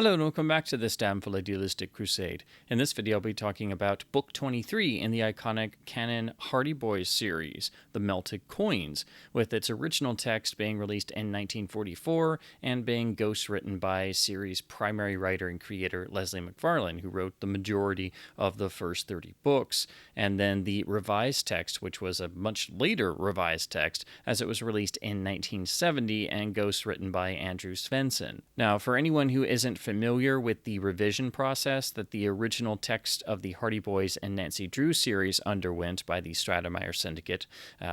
Hello and welcome back to this damnful idealistic crusade. In this video I'll be talking about book 23 in the iconic canon Hardy Boys series, The Melted Coins, with its original text being released in 1944 and being ghostwritten by series primary writer and creator Leslie McFarlane, who wrote the majority of the first 30 books, and then the revised text, which was a much later revised text, as it was released in 1970 and ghostwritten by Andrew Svensson. Now, for anyone who isn't familiar with the revision process that the original text of the Hardy Boys and Nancy Drew series underwent by the Stratemeyer Syndicate,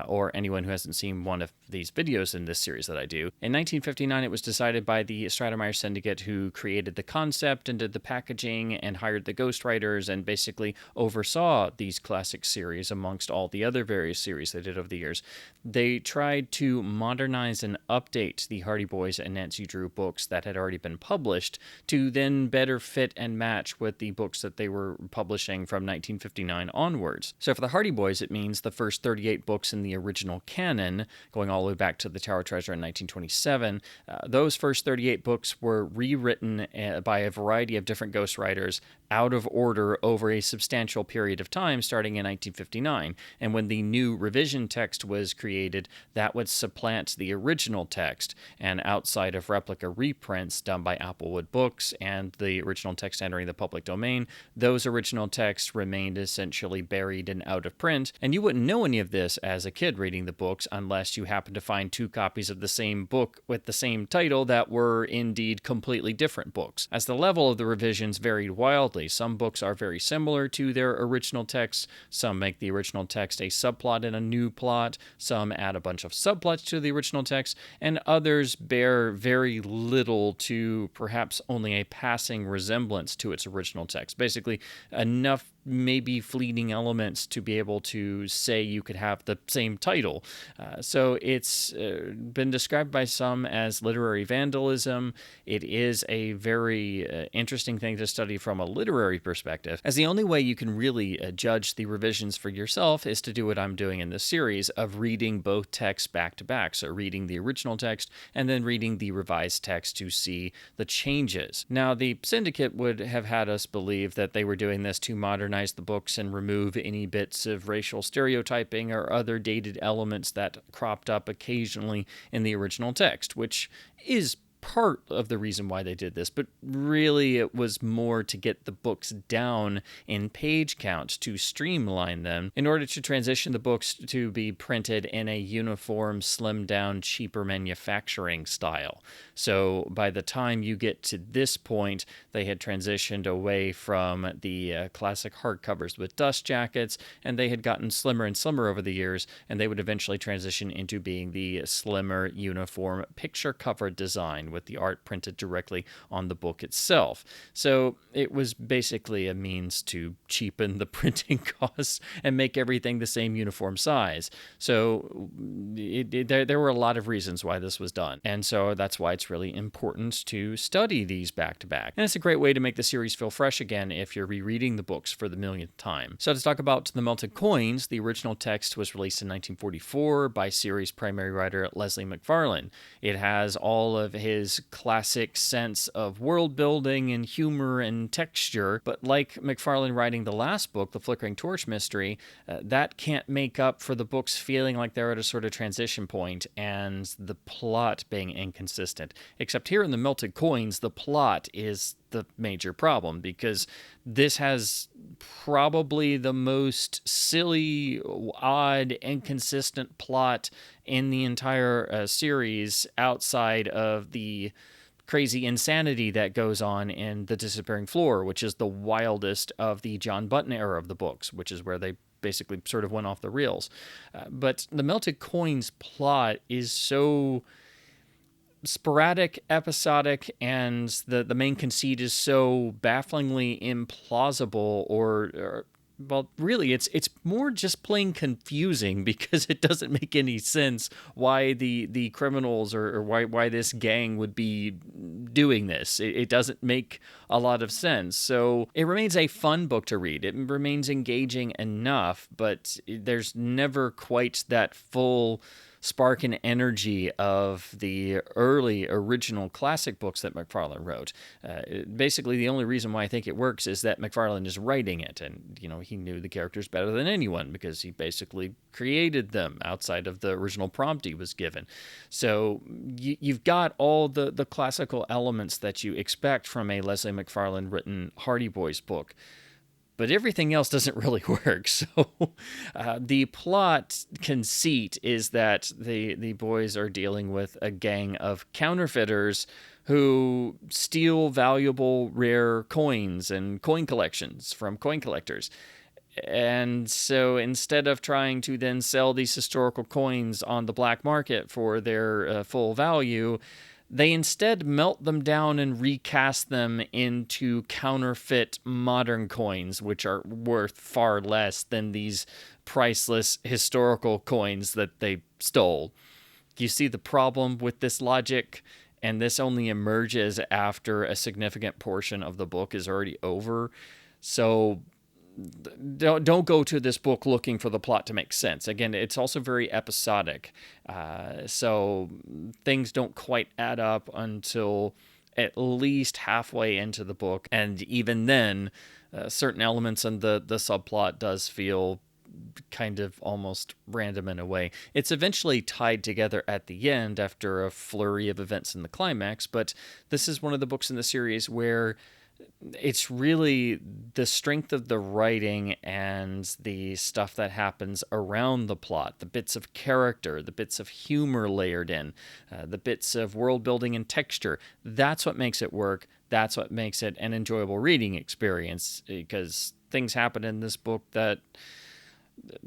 or anyone who hasn't seen one of these videos in this series that I do. In 1959, it was decided by the Stratemeyer Syndicate, who created the concept and did the packaging and hired the ghostwriters and basically oversaw these classic series amongst all the other various series they did over the years. They tried to modernize and update the Hardy Boys and Nancy Drew books that had already been published to then better fit and match with the books that they were publishing from 1959 onwards. So for the Hardy Boys, it means the first 38 books in the original canon, going all the way back to the Tower of Treasure in 1927. Those first 38 books were rewritten by a variety of different ghostwriters out of order over a substantial period of time, starting in 1959. And when the new revision text was created, that would supplant the original text. And outside of replica reprints done by Applewood Books and the original text entering the public domain, those original texts remained essentially buried and out of print. And you wouldn't know any of this as a kid reading the books unless you happened to find two copies of the same book with the same title that were indeed completely different books. As the level of the revisions varied wildly, some books are very similar to their original texts, some make the original text a subplot in a new plot, some add a bunch of subplots to the original text, and others bear very little to perhaps only a passing resemblance to its original text. Basically, enough maybe fleeting elements to be able to say you could have the same title. So it's been described by some as literary vandalism. It is a very interesting thing to study from a literary perspective, as the only way you can really judge the revisions for yourself is to do what I'm doing in this series of reading both texts back to back. So reading the original text and then reading the revised text to see the changes. Now, the Syndicate would have had us believe that they were doing this to modernize the books and remove any bits of racial stereotyping or other dated elements that cropped up occasionally in the original text, which is part of the reason why they did this, but really it was more to get the books down in page count to streamline them in order to transition the books to be printed in a uniform, slimmed down, cheaper manufacturing style. So by the time you get to this point, they had transitioned away from the classic hardcovers with dust jackets, and they had gotten slimmer and slimmer over the years, and they would eventually transition into being the slimmer, uniform, picture cover design with the art printed directly on the book itself. So it was basically a means to cheapen the printing costs and make everything the same uniform size. So there were a lot of reasons why this was done. And so that's why it's really important to study these back to back. And it's a great way to make the series feel fresh again if you're rereading the books for the millionth time. So to talk about The Melted Coins, the original text was released in 1944 by series primary writer Leslie McFarlane. It has all of his classic sense of world building and humor and texture, but like McFarlane writing the last book, The Flickering Torch Mystery, that can't make up for the books feeling like they're at a sort of transition point and the plot being inconsistent. Except here in The Melted Coins, the plot is the major problem, because this has probably the most silly, odd, inconsistent plot in the entire series outside of the crazy insanity that goes on in The Disappearing Floor, which is the wildest of the John Button era of the books, which is where they basically sort of went off the rails. But The Melted Coins plot is so sporadic, episodic, and the main conceit is so bafflingly implausible, or well, really, it's more just plain confusing, because it doesn't make any sense why the criminals or why this gang would be doing this. It doesn't make a lot of sense. So it remains a fun book to read. It remains engaging enough, but there's never quite that full spark and energy of the early original classic books that McFarlane wrote. Basically, the only reason why I think it works is that McFarlane is writing it, and he knew the characters better than anyone because he basically created them outside of the original prompt he was given. So you've got all the classical elements that you expect from a Leslie McFarlane written Hardy Boys book, but everything else doesn't really work. So the plot conceit is that the boys are dealing with a gang of counterfeiters who steal valuable rare coins and coin collections from coin collectors. And so instead of trying to then sell these historical coins on the black market for their full value, they instead melt them down and recast them into counterfeit modern coins, which are worth far less than these priceless historical coins that they stole. You see the problem with this logic? And this only emerges after a significant portion of the book is already over. So don't go to this book looking for the plot to make sense. Again, it's also very episodic. So things don't quite add up until at least halfway into the book. And even then, certain elements in the subplot does feel kind of almost random in a way. It's eventually tied together at the end after a flurry of events in the climax, but this is one of the books in the series where it's really the strength of the writing and the stuff that happens around the plot, the bits of character, the bits of humor layered in, the bits of world building and texture. That's what makes it work. That's what makes it an enjoyable reading experience, because things happen in this book that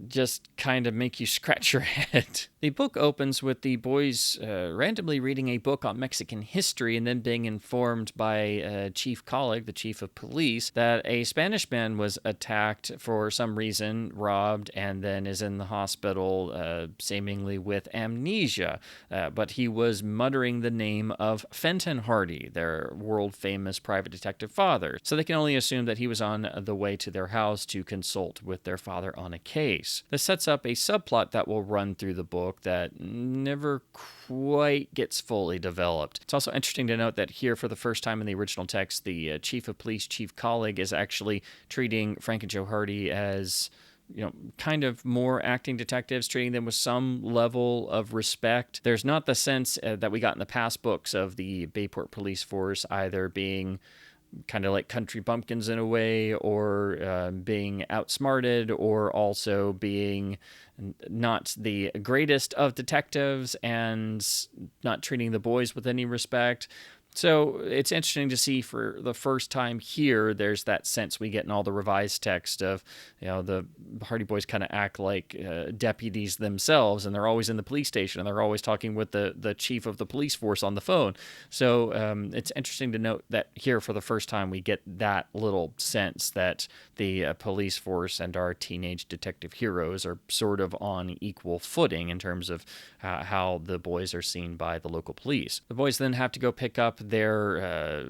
just kind of make you scratch your head. The book opens with the boys randomly reading a book on Mexican history and then being informed by Chief Colleague, the chief of police, that a Spanish man was attacked for some reason, robbed, and then is in the hospital seemingly with amnesia. But he was muttering the name of Fenton Hardy, their world-famous private detective father. So they can only assume that he was on the way to their house to consult with their father on a case. This sets up a subplot that will run through the book that never quite gets fully developed. It's also interesting to note that here, for the first time in the original text, the chief of police, Chief Colleague, is actually treating Frank and Joe Hardy as kind of more acting detectives, treating them with some level of respect. There's not the sense that we got in the past books of the Bayport police force either being kind of like country bumpkins in a way, or being outsmarted, or also being not the greatest of detectives and not treating the boys with any respect. So it's interesting to see for the first time here, there's that sense we get in all the revised text of, the Hardy Boys kind of act like deputies themselves, and they're always in the police station, and they're always talking with the chief of the police force on the phone. So it's interesting to note that here, for the first time, we get that little sense that the police force and our teenage detective heroes are sort of on equal footing in terms of how the boys are seen by the local police. The boys then have to go pick up their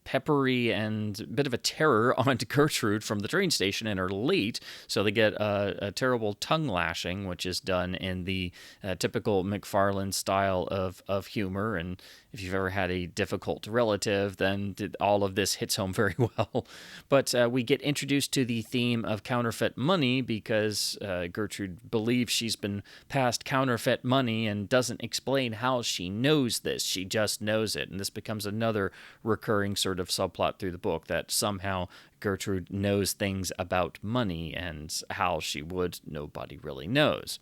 peppery and bit of a terror Aunt Gertrude from the train station and are late, so they get a terrible tongue lashing, which is done in the typical McFarlane style of humor. And if you've ever had a difficult relative, then all of this hits home very well. But we get introduced to the theme of counterfeit money because Gertrude believes she's been passed counterfeit money and doesn't explain how she knows this. She just knows it. And this becomes another recurring sort of subplot through the book, that somehow Gertrude knows things about money, and how she would, nobody really knows.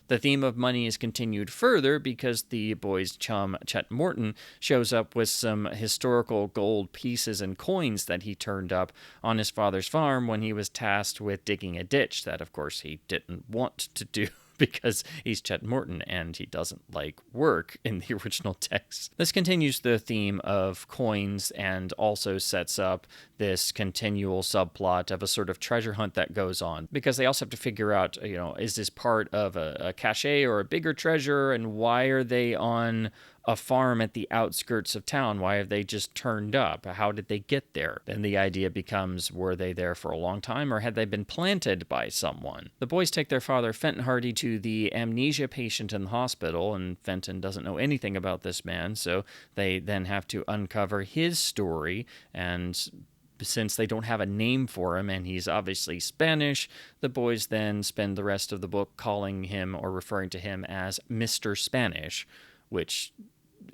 The theme of money is continued further because the boys' chum, Chet Morton, shows up with some historical gold pieces and coins that he turned up on his father's farm when he was tasked with digging a ditch that, of course, he didn't want to do because he's Chet Morton and he doesn't like work in the original text. This continues the theme of coins and also sets up this continual subplot of a sort of treasure hunt that goes on, because they also have to figure out, is this part of a cache or a bigger treasure, and why are they on a farm at the outskirts of town. Why have they just turned up? How did they get there? Then the idea becomes, were they there for a long time, or had they been planted by someone? The boys take their father, Fenton Hardy, to the amnesia patient in the hospital, and Fenton doesn't know anything about this man, so they then have to uncover his story. And since they don't have a name for him, and he's obviously Spanish, the boys then spend the rest of the book calling him or referring to him as Mr. Spanish, which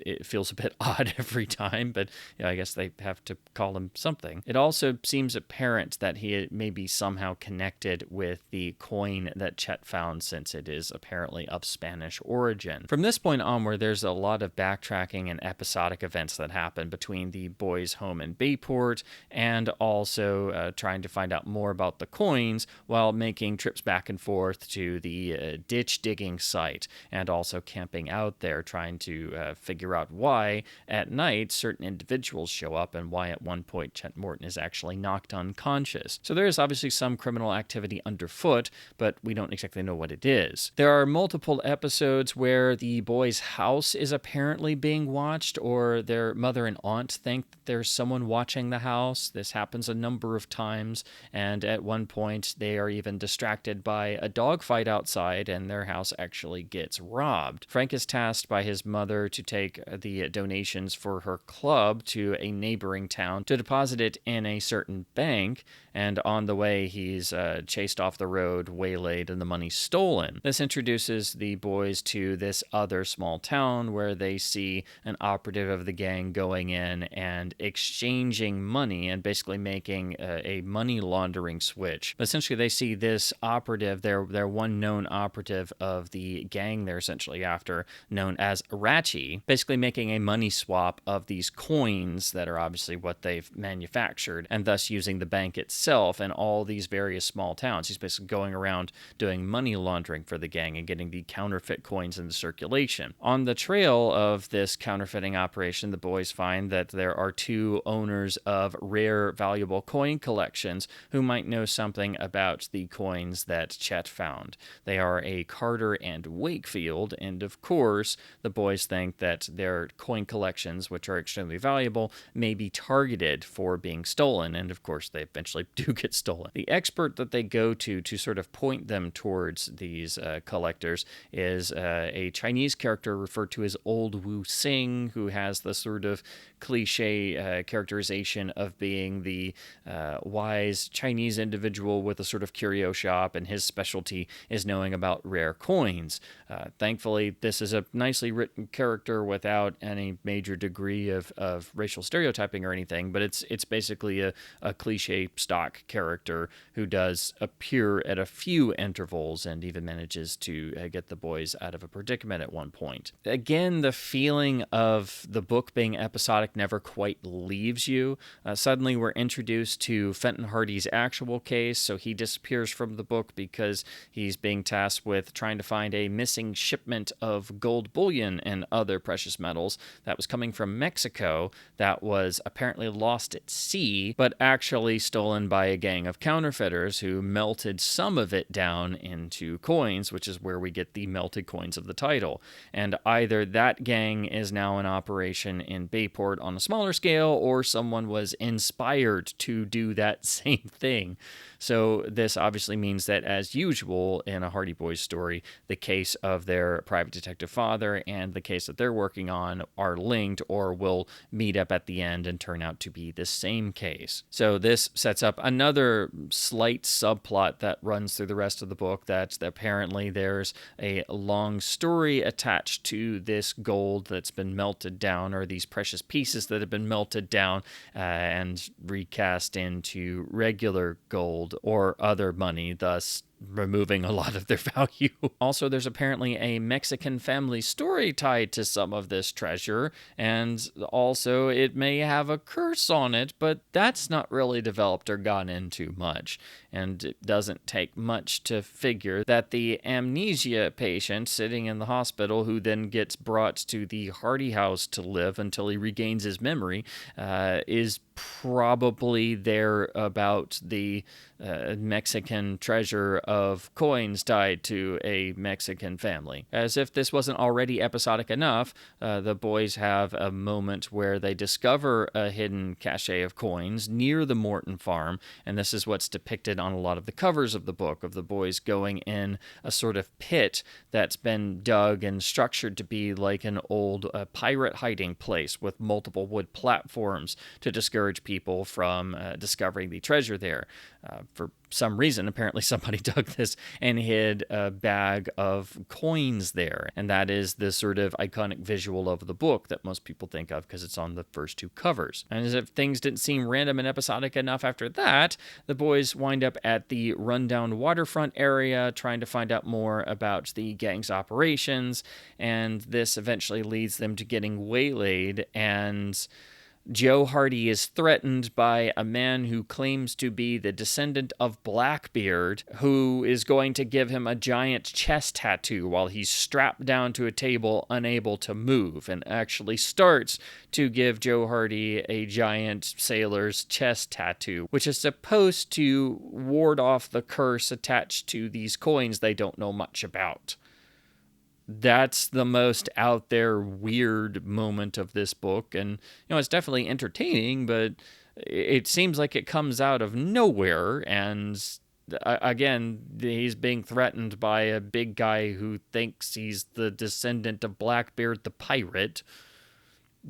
it feels a bit odd every time, but I guess they have to call him something. It also seems apparent that he may be somehow connected with the coin that Chet found, since it is apparently of Spanish origin. From this point onward, there's a lot of backtracking and episodic events that happen between the boys' home in Bayport and also trying to find out more about the coins while making trips back and forth to the ditch digging site, and also camping out there trying to figure out why at night certain individuals show up, and why at one point Chet Morton is actually knocked unconscious. So there is obviously some criminal activity underfoot, but we don't exactly know what it is. There are multiple episodes where the boys' house is apparently being watched, or their mother and aunt think that there's someone watching the house. This happens a number of times, and at one point they are even distracted by a dogfight outside, and their house actually gets robbed. Frank is tasked by his mother to take the donations for her club to a neighboring town to deposit it in a certain bank, and on the way he's chased off the road, waylaid, and the money stolen. This introduces the boys to this other small town where they see an operative of the gang going in and exchanging money and basically making a money laundering switch. Essentially, they see this operative, their one known operative of the gang they're essentially after, known as Ratchy, basically making a money swap of these coins that are obviously what they've manufactured, and thus using the bank itself and all these various small towns. He's basically going around doing money laundering for the gang and getting the counterfeit coins into circulation. On the trail of this counterfeiting operation, the boys find that there are two owners of rare, valuable coin collections who might know something about the coins that Chet found. They are a Carter and Wakefield, and of course, the boys think that their coin collections, which are extremely valuable, may be targeted for being stolen, and of course they eventually do get stolen. The expert that they go to sort of point them towards these collectors is a Chinese character referred to as Old Wu Sing, who has the sort of cliche characterization of being the wise Chinese individual with a sort of curio shop, and his specialty is knowing about rare coins. Thankfully, this is a nicely written character without any major degree of racial stereotyping or anything, but it's basically a cliche stock character who does appear at a few intervals and even manages to get the boys out of a predicament at one point. Again, the feeling of the book being episodic never quite leaves you. Suddenly we're introduced to Fenton Hardy's actual case, so he disappears from the book because he's being tasked with trying to find a missing shipment of gold bullion and other precious metals that was coming from Mexico that was apparently lost at sea, but actually stolen by a gang of counterfeiters who melted some of it down into coins, which is where we get the melted coins of the title. And either that gang is now in operation in Bayport on a smaller scale, or someone was inspired to do that same thing. So this obviously means that, as usual in a Hardy Boys story, the case of their private detective father and the case that they're working on are linked, or will meet up at the end and turn out to be the same case. So this sets up another slight subplot that runs through the rest of the book, that apparently there's a long story attached to this gold that's been melted down, or these precious pieces that have been melted down and recast into regular gold or other money, thus removing a lot of their value. Also, there's apparently a Mexican family story tied to some of this treasure, and also it may have a curse on it, but that's not really developed or gone into much. And it doesn't take much to figure that the amnesia patient sitting in the hospital, who then gets brought to the Hardy house to live until he regains his memory, is probably they're about the Mexican treasure of coins tied to a Mexican family. As if this wasn't already episodic enough, the boys have a moment where they discover a hidden cache of coins near the Morton farm, and this is what's depicted on a lot of the covers of the book, of the boys going in a sort of pit that's been dug and structured to be like an old pirate hiding place with multiple wood platforms to discourage people from discovering the treasure there. For some reason, apparently somebody dug this and hid a bag of coins there. And that is the sort of iconic visual of the book that most people think of because it's on the first two covers. And as if things didn't seem random and episodic enough after that, the boys wind up at the rundown waterfront area trying to find out more about the gang's operations. And this eventually leads them to getting waylaid, and Joe Hardy is threatened by a man who claims to be the descendant of Blackbeard, who is going to give him a giant chest tattoo while he's strapped down to a table, unable to move, and actually starts to give Joe Hardy a giant sailor's chest tattoo, which is supposed to ward off the curse attached to these coins they don't know much about. That's the most out there weird moment of this book, and it's definitely entertaining, but it seems like it comes out of nowhere. And again, he's being threatened by a big guy who thinks he's the descendant of Blackbeard the pirate,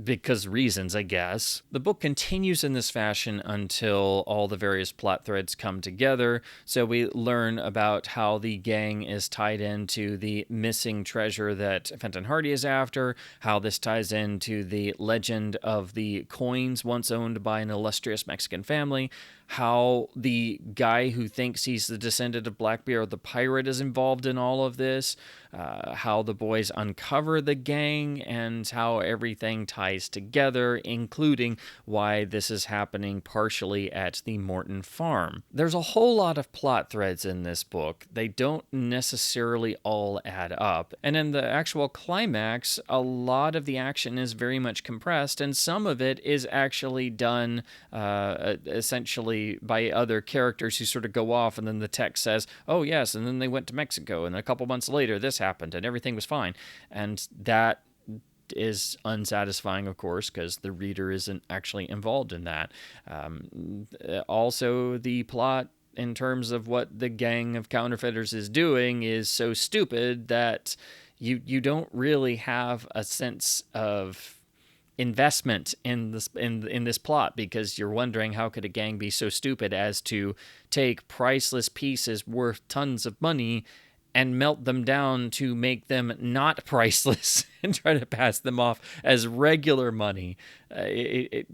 because reasons, I guess. The book continues in this fashion until all the various plot threads come together. So we learn about how the gang is tied into the missing treasure that Fenton Hardy is after, how this ties into the legend of the coins once owned by an illustrious Mexican family, how the guy who thinks he's the descendant of Blackbeard the pirate is involved in all of this, how the boys uncover the gang, and how everything ties together, including why this is happening partially at the Morton farm. There's a whole lot of plot threads in this book. They don't necessarily all add up. And in the actual climax, a lot of the action is very much compressed, and some of it is actually done essentially by other characters who sort of go off, and then the text says, oh yes, and then they went to Mexico, and a couple months later this happened, and everything was fine. And that is unsatisfying, of course, because the reader isn't actually involved in that. Also, the plot in terms of what the gang of counterfeiters is doing is so stupid that you don't really have a sense of investment in this plot, because you're wondering how could a gang be so stupid as to take priceless pieces worth tons of money and melt them down to make them not priceless and try to pass them off as regular money. This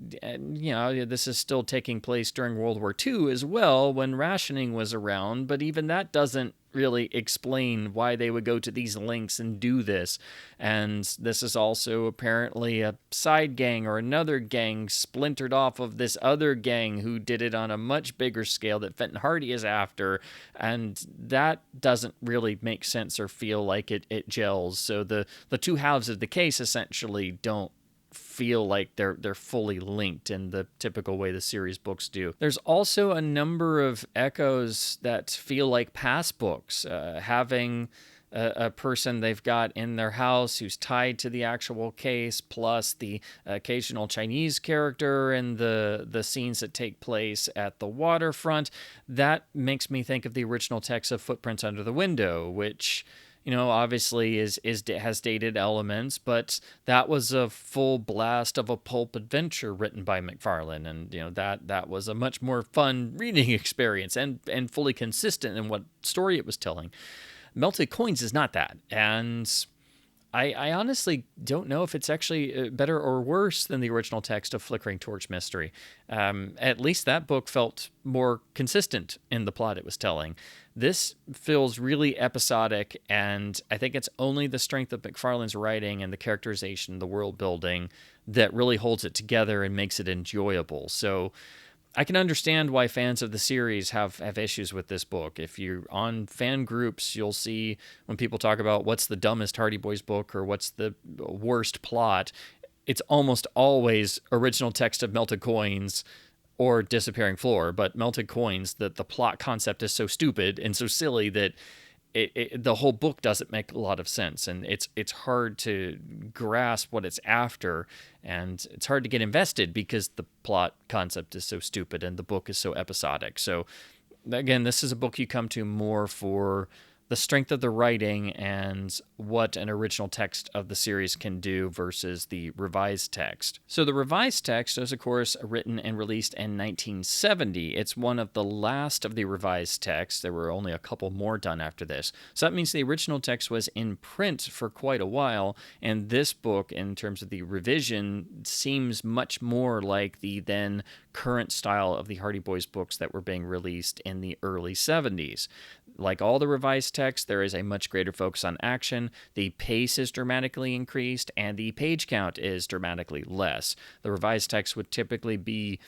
is still taking place during World War II as well, when rationing was around, but even that doesn't really explain why they would go to these lengths and do this. And this is also apparently a side gang or another gang splintered off of this other gang who did it on a much bigger scale that Fenton Hardy is after, and that doesn't really make sense or feel like it gels. So the two halves of the case essentially don't feel like they're fully linked in the typical way the series books do. There's also a number of echoes that feel like past books, having a person they've got in their house who's tied to the actual case, plus the occasional Chinese character and the scenes that take place at the waterfront. That makes me think of the original text of Footprints Under the Window, which obviously has dated elements, but that was a full blast of a pulp adventure written by McFarlane, and that was a much more fun reading experience and fully consistent in what story it was telling. Melted Coins is not that, and I honestly don't know if it's actually better or worse than the original text of Flickering Torch Mystery. At least that book felt more consistent in the plot it was telling. This feels really episodic, and I think it's only the strength of McFarlane's writing and the characterization, the world building, that really holds it together and makes it enjoyable. So I can understand why fans of the series have issues with this book. If you're on fan groups, you'll see when people talk about what's the dumbest Hardy Boys book or what's the worst plot, it's almost always original text of melted coins or disappearing floor. But melted coins, the plot concept is so stupid and so silly that the whole book doesn't make a lot of sense, and it's hard to grasp what it's after, and it's hard to get invested because the plot concept is so stupid and the book is so episodic. So again, this is a book you come to more for the strength of the writing and what an original text of the series can do versus the revised text. So the revised text is, of course, written and released in 1970. It's one of the last of the revised texts. There were only a couple more done after this. So that means the original text was in print for quite a while, and this book, in terms of the revision, seems much more like the then current style of the Hardy Boys books that were being released in the early 70s. Like all the revised text, there is a much greater focus on action, the pace is dramatically increased, and the page count is dramatically less. The revised text would typically be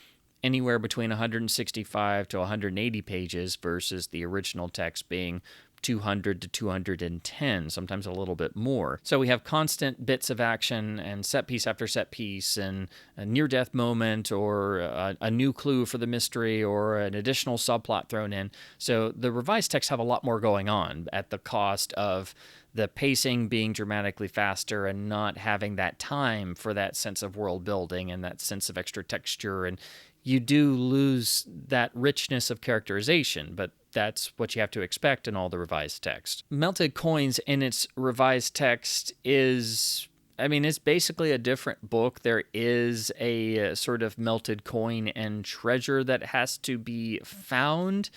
anywhere between 165 to 180 pages versus the original text being 200 to 210, sometimes a little bit more. So we have constant bits of action and set piece after set piece and a near-death moment or a new clue for the mystery or an additional subplot thrown in. So the revised texts have a lot more going on at the cost of the pacing being dramatically faster and not having that time for that sense of world building and that sense of extra texture. And you do lose that richness of characterization, but that's what you have to expect in all the revised text. Melted Coins in its revised text is, it's basically a different book. There is a sort of melted coin and treasure that has to be found.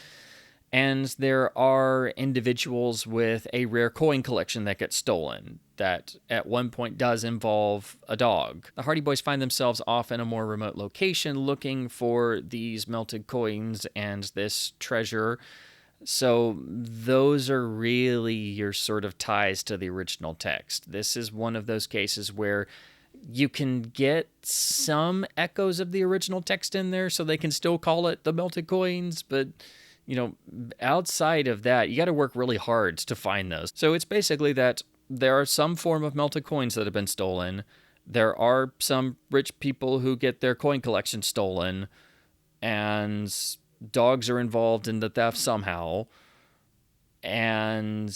And there are individuals with a rare coin collection that gets stolen that at one point does involve a dog. The Hardy Boys find themselves off in a more remote location looking for these melted coins and this treasure. So those are really your sort of ties to the original text. This is one of those cases where you can get some echoes of the original text in there, so they can still call it the melted coins, but outside of that, you got to work really hard to find those. So it's basically that there are some form of melted coins that have been stolen. There are some rich people who get their coin collection stolen, and dogs are involved in the theft somehow. And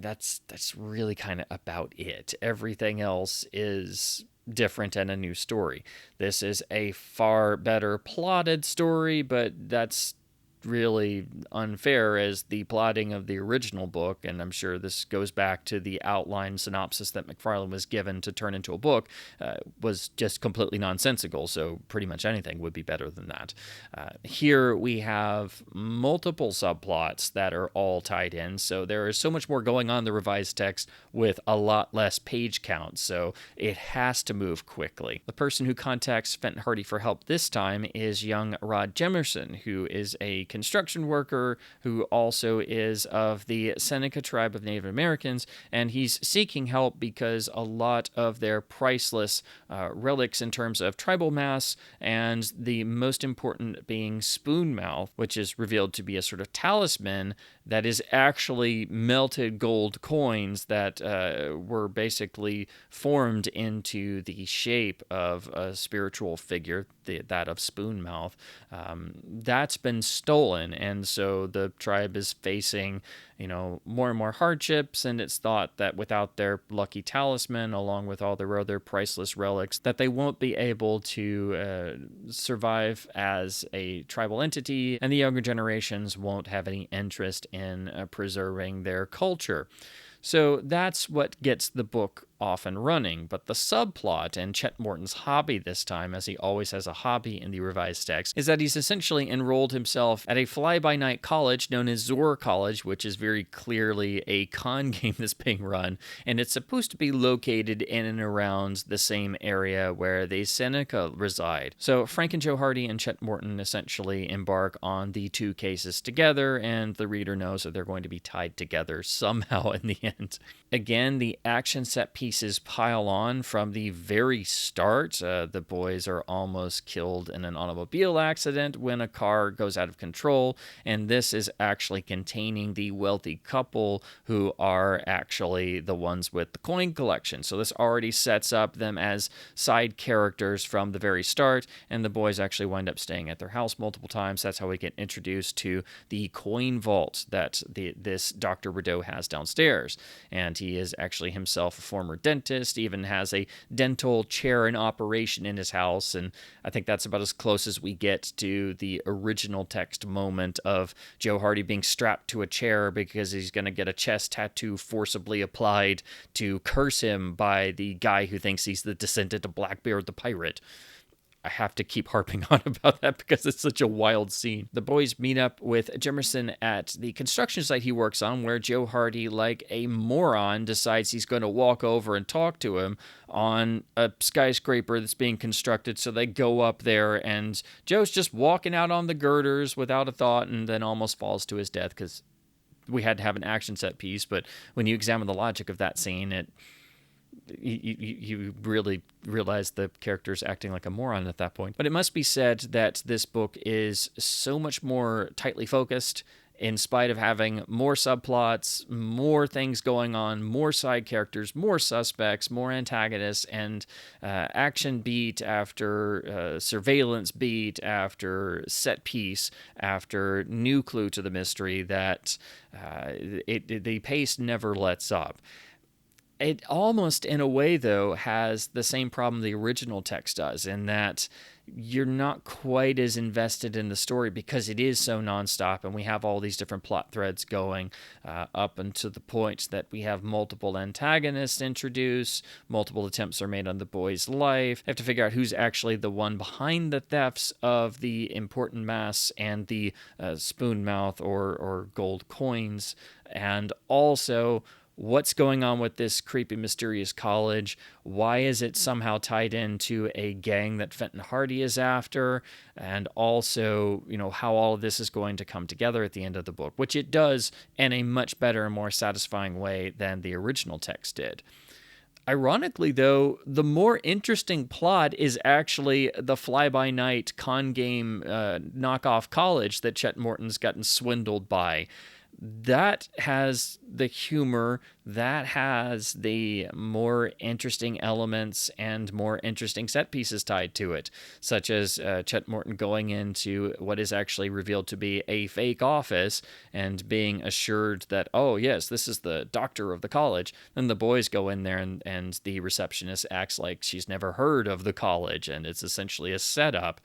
that's really kind of about it. Everything else is different and a new story. This is a far better plotted story, but that's really unfair as the plotting of the original book, and I'm sure this goes back to the outline synopsis that McFarlane was given to turn into a book, was just completely nonsensical, so pretty much anything would be better than that. Here we have multiple subplots that are all tied in, so there is so much more going on in the revised text with a lot less page count, so it has to move quickly. The person who contacts Fenton Hardy for help this time is young Rod Jemerson, who is a construction worker who also is of the Seneca tribe of Native Americans, and he's seeking help because a lot of their priceless relics in terms of tribal mass, and the most important being spoonmouth, which is revealed to be a sort of talisman that is actually melted gold coins that were basically formed into the shape of a spiritual figure, that of spoonmouth. That's been stolen, and so the tribe is facing more and more hardships, and it's thought that without their lucky talisman, along with all their other priceless relics, that they won't be able to survive as a tribal entity, and the younger generations won't have any interest in preserving their culture. So that's what gets the book off and running, but the subplot and Chet Morton's hobby this time, as he always has a hobby in the revised text, is that he's essentially enrolled himself at a fly-by-night college known as Zor College, which is very clearly a con game that's being run, and it's supposed to be located in and around the same area where the Seneca reside. So Frank and Joe Hardy and Chet Morton essentially embark on the two cases together, and the reader knows that they're going to be tied together somehow in the end. Again, the action set piece pieces pile on from the very start. The boys are almost killed in an automobile accident when a car goes out of control, and this is actually containing the wealthy couple who are actually the ones with the coin collection. So this already sets up them as side characters from the very start, and the boys actually wind up staying at their house multiple times. That's how we get introduced to the coin vault that this Dr. Rideau has downstairs. And he is actually himself a former dentist, even has a dental chair in operation in his house. And I think that's about as close as we get to the original text moment of Joe Hardy being strapped to a chair because he's going to get a chest tattoo forcibly applied to curse him by the guy who thinks he's the descendant of Blackbeard the pirate. I have to keep harping on about that because it's such a wild scene. The boys meet up with Jimerson at the construction site he works on, where Joe Hardy, like a moron, decides he's going to walk over and talk to him on a skyscraper that's being constructed. So they go up there, and Joe's just walking out on the girders without a thought, and then almost falls to his death because we had to have an action set piece. But when you examine the logic of that scene, you really realize the character's acting like a moron at that point. But it must be said that this book is so much more tightly focused, in spite of having more subplots, more things going on, more side characters, more suspects, more antagonists, and action beat after surveillance beat after set piece after new clue to the mystery, that the pace never lets up. It almost, in a way, though, has the same problem the original text does, in that you're not quite as invested in the story because it is so nonstop, and we have all these different plot threads going up until the point that we have multiple antagonists introduced, multiple attempts are made on the boy's life. They have to figure out who's actually the one behind the thefts of the important masks and the spoon mouth or gold coins, and also what's going on with this creepy, mysterious college? Why is it somehow tied into a gang that Fenton Hardy is after? And also, how all of this is going to come together at the end of the book, which it does in a much better and more satisfying way than the original text did. Ironically, though, the more interesting plot is actually the fly-by-night con game knockoff college that Chet Morton's gotten swindled by. That has the humor, that has the more interesting elements and more interesting set pieces tied to it, such as Chet Morton going into what is actually revealed to be a fake office and being assured that, oh, yes, this is the doctor of the college. Then the boys go in there and the receptionist acts like she's never heard of the college, and it's essentially a setup.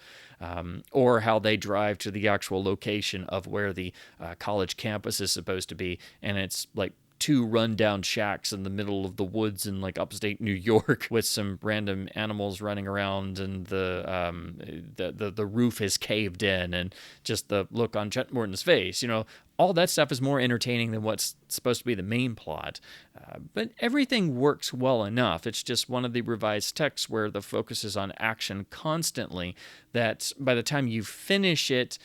Or how they drive to the actual location of where the college campus is supposed to be, and it's like two rundown shacks in the middle of the woods in like upstate New York with some random animals running around, and the roof is caved in, and just the look on Chet Morton's face. All that stuff is more entertaining than what's supposed to be the main plot. But everything works well enough. It's just one of the revised texts where the focus is on action constantly, that by the time you finish it,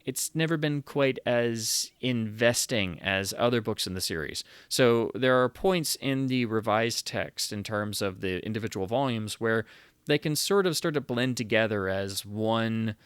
it's never been quite as investing as other books in the series. So there are points in the revised text in terms of the individual volumes where they can sort of start to blend together as one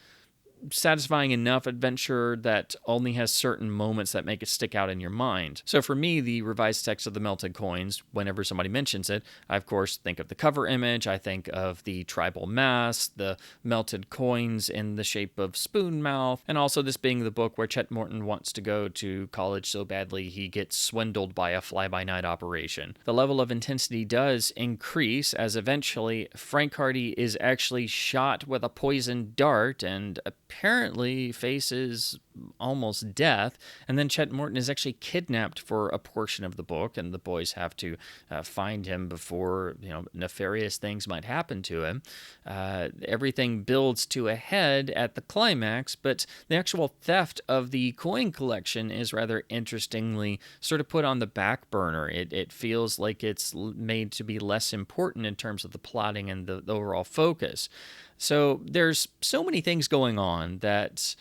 satisfying enough adventure that only has certain moments that make it stick out in your mind. So for me, the revised text of the Melted Coins, whenever somebody mentions it, I of course think of the cover image, I think of the tribal mask, the melted coins in the shape of spoon mouth, and also this being the book where Chet Morton wants to go to college so badly he gets swindled by a fly-by-night operation. The level of intensity does increase as eventually Frank Hardy is actually shot with a poisoned dart and apparently faces almost death, and then Chet Morton is actually kidnapped for a portion of the book, and the boys have to find him before nefarious things might happen to him. Everything builds to a head at the climax, but the actual theft of the coin collection is rather interestingly sort of put on the back burner. It feels like it's made to be less important in terms of the plotting and the overall focus. So there's so many things going on that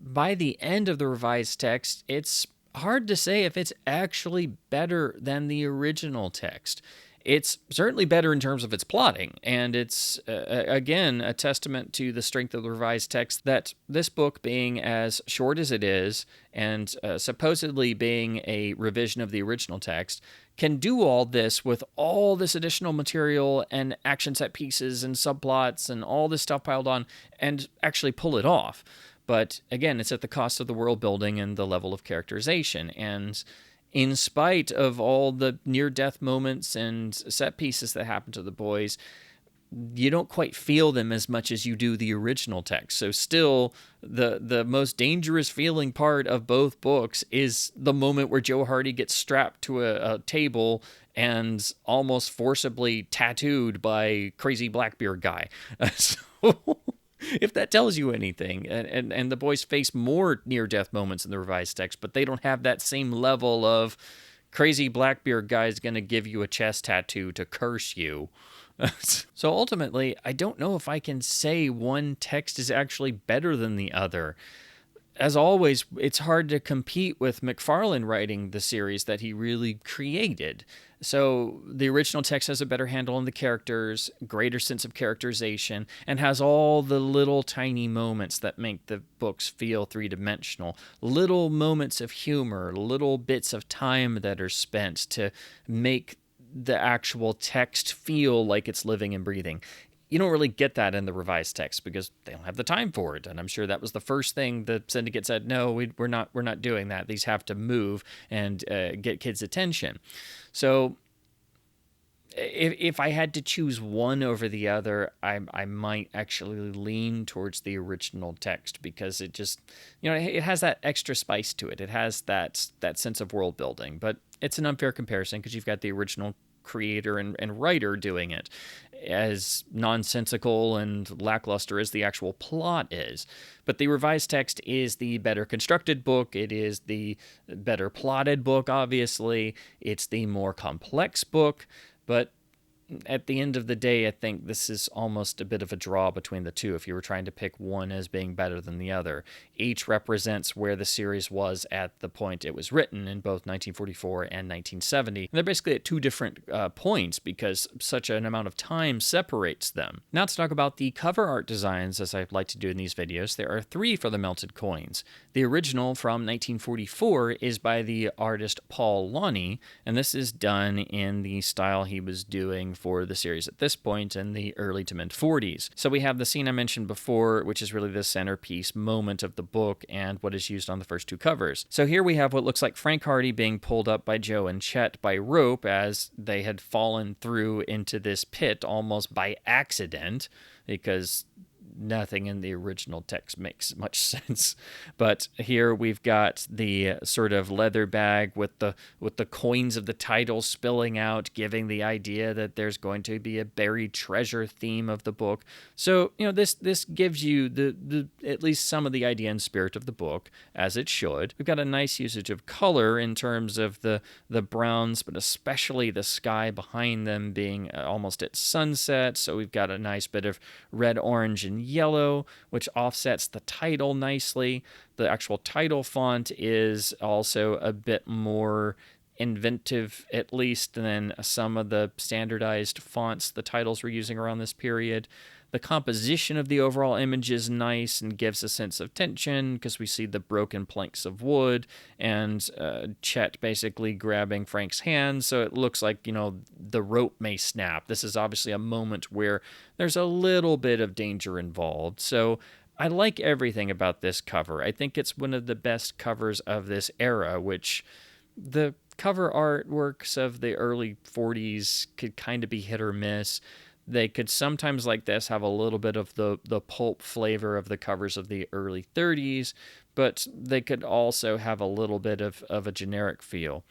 by the end of the revised text, it's hard to say if it's actually better than the original text. It's certainly better in terms of its plotting, and it's, again, a testament to the strength of the revised text that this book, being as short as it is, and supposedly being a revision of the original text, can do all this with all this additional material and action set pieces and subplots and all this stuff piled on, and actually pull it off. But again, it's at the cost of the world building and the level of characterization, and in spite of all the near-death moments and set pieces that happen to the boys, you don't quite feel them as much as you do the original text. So still, the most dangerous feeling part of both books is the moment where Joe Hardy gets strapped to a table and almost forcibly tattooed by crazy Blackbeard guy. So if that tells you anything, and the boys face more near-death moments in the revised text, but they don't have that same level of crazy Blackbeard guy's going to give you a chest tattoo to curse you. So ultimately, I don't know if I can say one text is actually better than the other. As always, it's hard to compete with McFarlane writing the series that he really created. So the original text has a better handle on the characters, greater sense of characterization, and has all the little tiny moments that make the books feel three-dimensional. Little moments of humor, little bits of time that are spent to make the actual text feel like it's living and breathing. You don't really get that in the revised text because they don't have the time for it. And I'm sure that was the first thing the syndicate said, no, we're not doing that. These have to move and get kids' attention. So if I had to choose one over the other, I might actually lean towards the original text because it just, it has that extra spice to it. It has that sense of world building, but it's an unfair comparison because you've got the original creator and writer doing it, as nonsensical and lackluster as the actual plot is. But the revised text is the better constructed book. It is the better plotted book, obviously. It's the more complex book. But at the end of the day, I think this is almost a bit of a draw between the two if you were trying to pick one as being better than the other. Each represents where the series was at the point it was written in both 1944 and 1970. And they're basically at two different points because such an amount of time separates them. Now to talk about the cover art designs, as I like to do in these videos, there are three for the melted coins. The original from 1944 is by the artist Paul Lonnie, and this is done in the style he was doing for the series at this point in the early to mid 40s. So we have the scene I mentioned before, which is really the centerpiece moment of the book and what is used on the first two covers. So here we have what looks like Frank Hardy being pulled up by Joe and Chet by rope as they had fallen through into this pit almost by accident, because nothing in the original text makes much sense. But here we've got the sort of leather bag with the coins of the title spilling out, giving the idea that there's going to be a buried treasure theme of the book. So, this gives you the at least some of the idea and spirit of the book, as it should. We've got a nice usage of color in terms of the browns, but especially the sky behind them being almost at sunset. So we've got a nice bit of red, orange, and yellow, which offsets the title nicely. The actual title font is also a bit more inventive, at least, than some of the standardized fonts the titles were using around this period. The composition of the overall image is nice and gives a sense of tension because we see the broken planks of wood and Chet basically grabbing Frank's hand, so it looks like, the rope may snap. This is obviously a moment where there's a little bit of danger involved. So I like everything about this cover. I think it's one of the best covers of this era, which the cover artworks of the early 40s could kind of be hit or miss. They could sometimes, like this, have a little bit of the pulp flavor of the covers of the early 30s, but they could also have a little bit of a generic feel.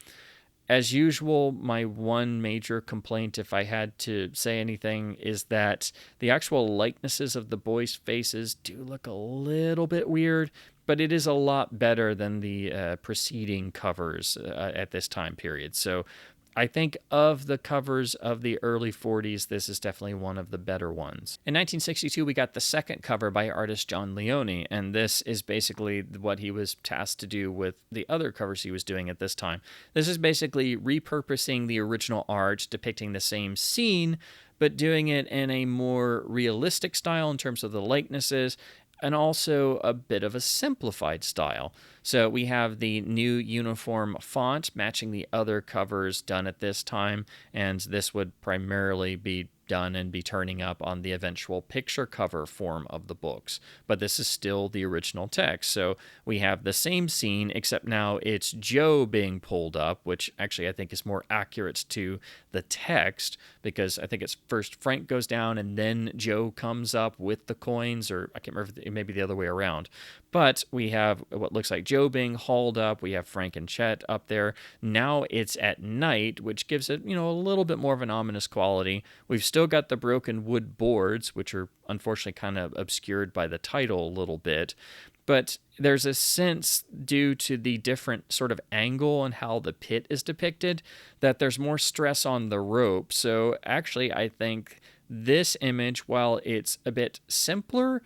As usual, my one major complaint, if I had to say anything, is that the actual likenesses of the boys' faces do look a little bit weird, but it is a lot better than the preceding covers at this time period. So I think of the covers of the early 40s, this is definitely one of the better ones. In 1962, we got the second cover by artist John Leone, and this is basically what he was tasked to do with the other covers he was doing at this time. This is basically repurposing the original art, depicting the same scene, but doing it in a more realistic style in terms of the likenesses, and also a bit of a simplified style. So we have the new uniform font matching the other covers done at this time, and this would primarily be done and be turning up on the eventual picture cover form of the books. But this is still the original text. So we have the same scene, except now it's Joe being pulled up, which actually I think is more accurate to the text, because I think it's first Frank goes down and then Joe comes up with the coins, or I can't remember, it may be the other way around. But we have what looks like Joe being hauled up. We have Frank and Chet up there. Now it's at night, which gives it, a little bit more of an ominous quality. We've still got the broken wood boards, which are unfortunately kind of obscured by the title a little bit. But there's a sense, due to the different sort of angle and how the pit is depicted, that there's more stress on the rope. So actually, I think this image, while it's a bit simpler,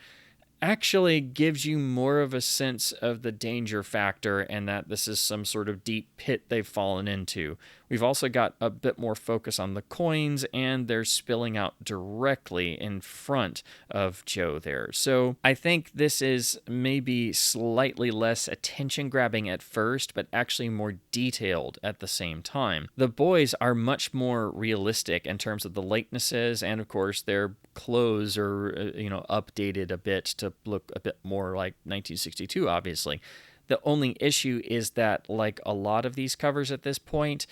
actually gives you more of a sense of the danger factor and that this is some sort of deep pit they've fallen into. We've also got a bit more focus on the coins, and they're spilling out directly in front of Joe there. So I think this is maybe slightly less attention-grabbing at first, but actually more detailed at the same time. The boys are much more realistic in terms of the likenesses, and of course their clothes are, updated a bit to look a bit more like 1962, obviously. The only issue is that, like a lot of these covers at this point,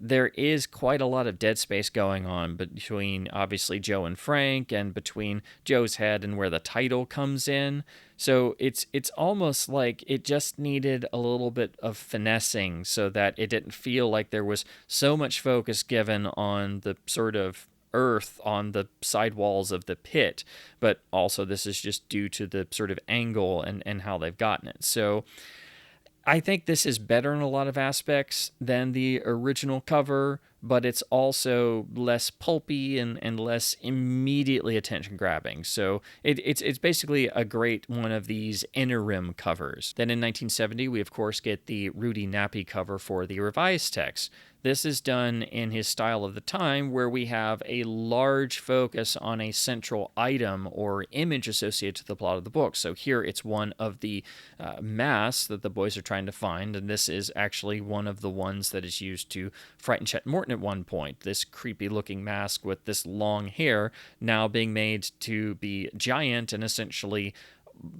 there is quite a lot of dead space going on between, obviously, Joe and Frank, and between Joe's head and where the title comes in. So it's almost like it just needed a little bit of finessing so that it didn't feel like there was so much focus given on the sort of earth on the side walls of the pit, but also this is just due to the sort of angle and how they've gotten it. So I think this is better in a lot of aspects than the original cover, but it's also less pulpy and less immediately attention-grabbing. So it's basically a great one of these interim covers. Then in 1970, we of course get the Rudy Nappy cover for the revised text. This is done in his style of the time, where we have a large focus on a central item or image associated to the plot of the book. So here it's one of the masks that the boys are trying to find, and this is actually one of the ones that is used to frighten Chet Morton at one point. This creepy-looking mask with this long hair now being made to be giant and essentially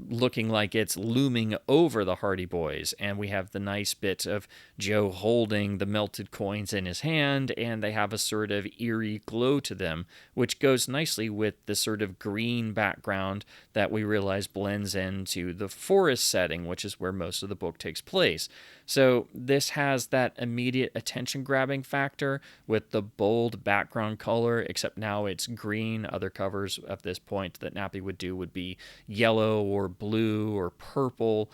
looking like it's looming over the Hardy Boys. And we have the nice bit of Joe holding the melted coins in his hand, and they have a sort of eerie glow to them, which goes nicely with the sort of green background that we realize blends into the forest setting, which is where most of the book takes place. So this has that immediate attention-grabbing factor with the bold background color, except now it's green. Other covers of this point that Nappy would do would be yellow or blue or purple.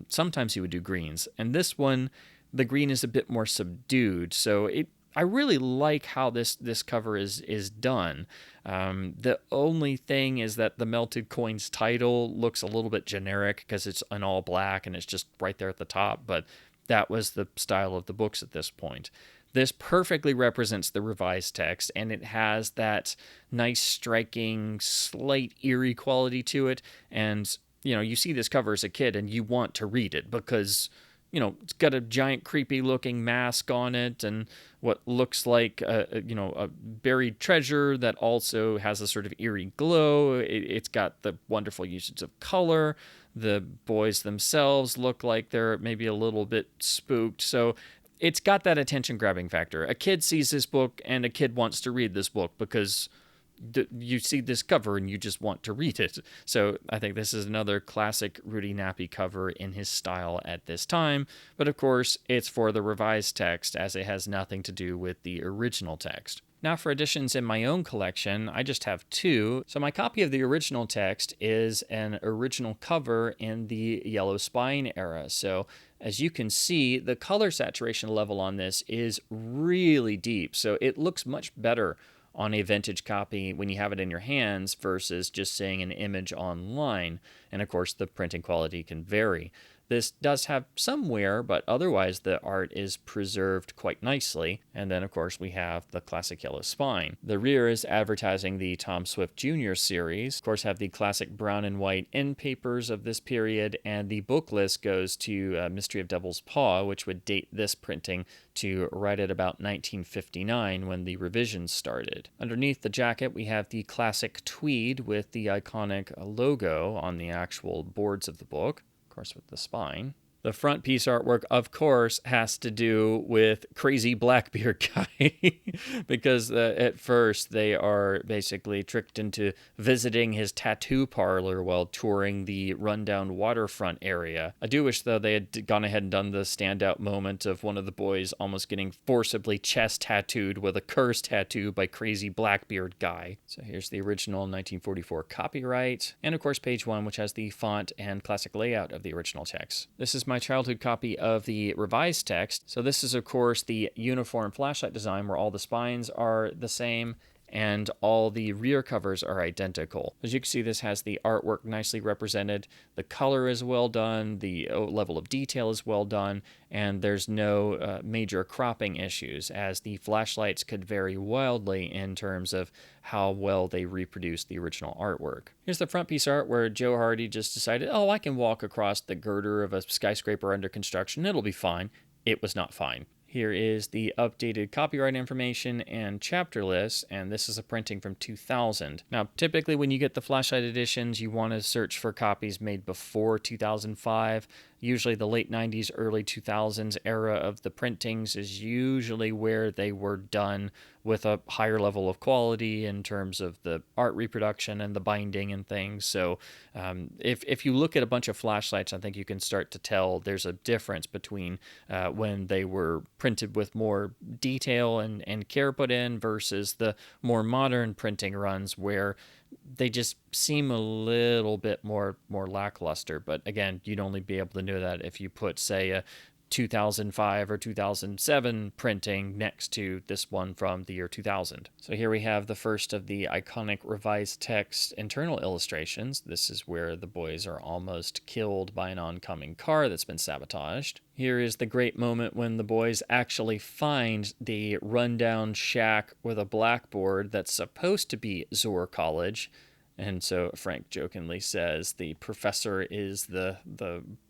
Sometimes he would do greens. And this one, the green is a bit more subdued. So I really like how this cover is done. The only thing is that the Melted Coins title looks a little bit generic because it's in all black and it's just right there at the top, but that was the style of the books at this point. This perfectly represents the revised text, and it has that nice, striking, slight eerie quality to it. And, you see this cover as a kid and you want to read it because, it's got a giant creepy looking mask on it and what looks like, a buried treasure that also has a sort of eerie glow. It's got the wonderful usage of color. The boys themselves look like they're maybe a little bit spooked. So it's got that attention-grabbing factor. A kid sees this book, and a kid wants to read this book because you see this cover and you just want to read it. So I think this is another classic Rudy Nappy cover in his style at this time. But of course, it's for the revised text, as it has nothing to do with the original text. Now for editions in my own collection, I just have two. So my copy of the original text is an original cover in the yellow spine era. So as you can see, the color saturation level on this is really deep. So it looks much better on a vintage copy when you have it in your hands versus just seeing an image online. And of course, the printing quality can vary. This does have some wear, but otherwise the art is preserved quite nicely. And then, of course, we have the classic yellow spine. The rear is advertising the Tom Swift Jr. series. Of course, have the classic brown and white end papers of this period, and the book list goes to Mystery of Devil's Paw, which would date this printing to right at about 1959 when the revisions started. Underneath the jacket, we have the classic tweed with the iconic logo on the actual boards of the book. Course, with the spine. The front piece artwork, of course, has to do with crazy Blackbeard guy because at first they are basically tricked into visiting his tattoo parlor while touring the rundown waterfront area. I do wish, though, they had gone ahead and done the standout moment of one of the boys almost getting forcibly chest tattooed with a curse tattoo by crazy Blackbeard guy. So here's the original 1944 copyright, and of course page 1, which has the font and classic layout of the original text. This is my childhood copy of the revised text. So this is, of course, the uniform flashlight design where all the spines are the same and all the rear covers are identical. As you can see, this has the artwork nicely represented. The color is well done, the level of detail is well done, and there's no major cropping issues, as the flashlights could vary wildly in terms of how well they reproduce the original artwork. Here's the front piece art where Joe Hardy just decided, oh, I can walk across the girder of a skyscraper under construction, it'll be fine. It was not fine. Here is the updated copyright information and chapter list, and this is a printing from 2000. Now, typically when you get the flashlight editions, you want to search for copies made before 2005. Usually the late 90s, early 2000s era of the printings is usually where they were done with a higher level of quality in terms of the art reproduction and the binding and things. So if you look at a bunch of flashlights, I think you can start to tell there's a difference between when they were printed with more detail and care put in versus the more modern printing runs where they just seem a little bit more lackluster. But again, you'd only be able to know that if you put, say, a 2005 or 2007 printing next to this one from the year 2000. So here we have the first of the iconic revised text internal illustrations. This is where the boys are almost killed by an oncoming car that's been sabotaged. Here is the great moment when the boys actually find the rundown shack with a blackboard that's supposed to be Zor College. And so Frank jokingly says the professor is the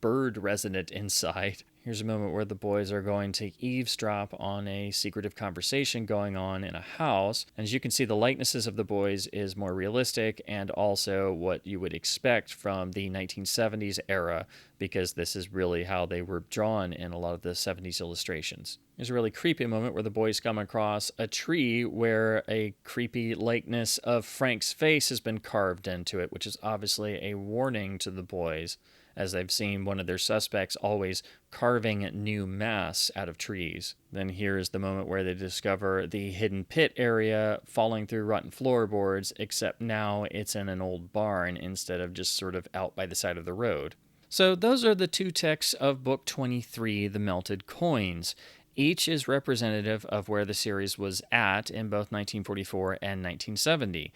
bird resident inside. Here's a moment where the boys are going to eavesdrop on a secretive conversation going on in a house. And as you can see, the likenesses of the boys is more realistic and also what you would expect from the 1970s era, because this is really how they were drawn in a lot of the 70s illustrations. There's a really creepy moment where the boys come across a tree where a creepy likeness of Frank's face has been carved into it, which is obviously a warning to the boys, as they've seen one of their suspects always carving new masks out of trees. Then here is the moment where they discover the hidden pit area falling through rotten floorboards, except now it's in an old barn instead of just sort of out by the side of the road. So those are the two texts of Book 23, The Melted Coins. Each is representative of where the series was at in both 1944 and 1970.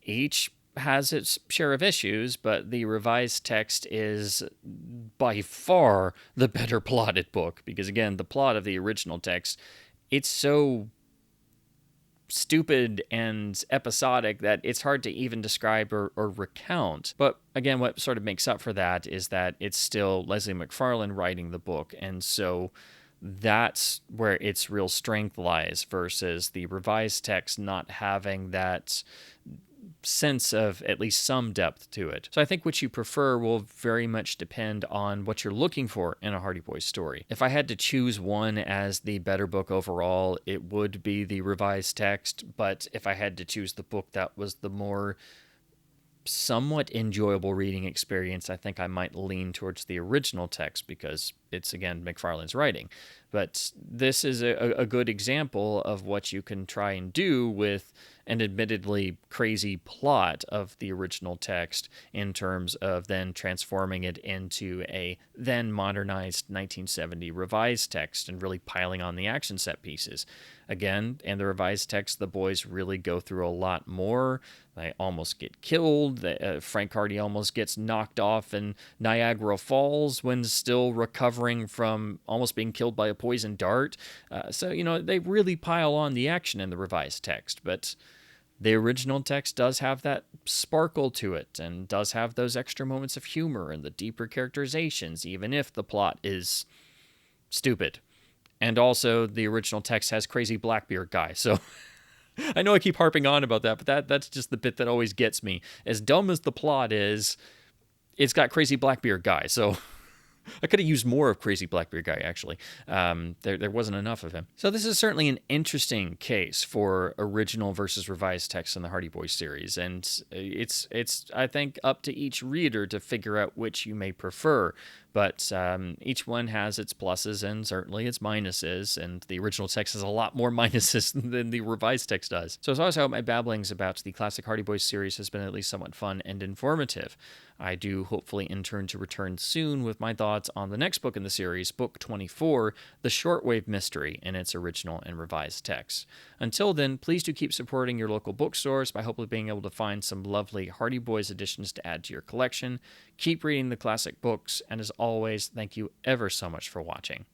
Each has its share of issues, but the revised text is by far the better plotted book, because again, the plot of the original text, it's so stupid and episodic that it's hard to even describe or recount. But again, what sort of makes up for that is that it's still Leslie McFarlane writing the book, and so that's where its real strength lies versus the revised text not having that sense of at least some depth to it. So I think what you prefer will very much depend on what you're looking for in a Hardy Boys story. If I had to choose one as the better book overall, it would be the revised text, but if I had to choose the book that was the more somewhat enjoyable reading experience, I think I might lean towards the original text because it's, again, McFarlane's writing. But this is a good example of what you can try and do with an admittedly crazy plot of the original text in terms of then transforming it into a then modernized 1970 revised text and really piling on the action set pieces. Again, in the revised text, the boys really go through a lot more. They almost get killed. Frank Hardy almost gets knocked off in Niagara Falls when still recovering from almost being killed by a poison dart. So, they really pile on the action in the revised text. But the original text does have that sparkle to it and does have those extra moments of humor and the deeper characterizations, even if the plot is stupid. And also, the original text has crazy Blackbeard guy. So I know I keep harping on about that, but that's just the bit that always gets me. As dumb as the plot is, it's got crazy Blackbeard guy. So I could have used more of crazy Blackbeard guy, actually. There wasn't enough of him. So this is certainly an interesting case for original versus revised text in the Hardy Boys series. And it's I think, up to each reader to figure out which you may prefer. But each one has its pluses and certainly its minuses, and the original text has a lot more minuses than the revised text does. So as always, I hope my babblings about the classic Hardy Boys series has been at least somewhat fun and informative. I do hopefully intend to return soon with my thoughts on the next book in the series, Book 24, The Shortwave Mystery, in its original and revised text. Until then, please do keep supporting your local bookstores by hopefully being able to find some lovely Hardy Boys editions to add to your collection. Keep reading the classic books, and as always, thank you ever so much for watching.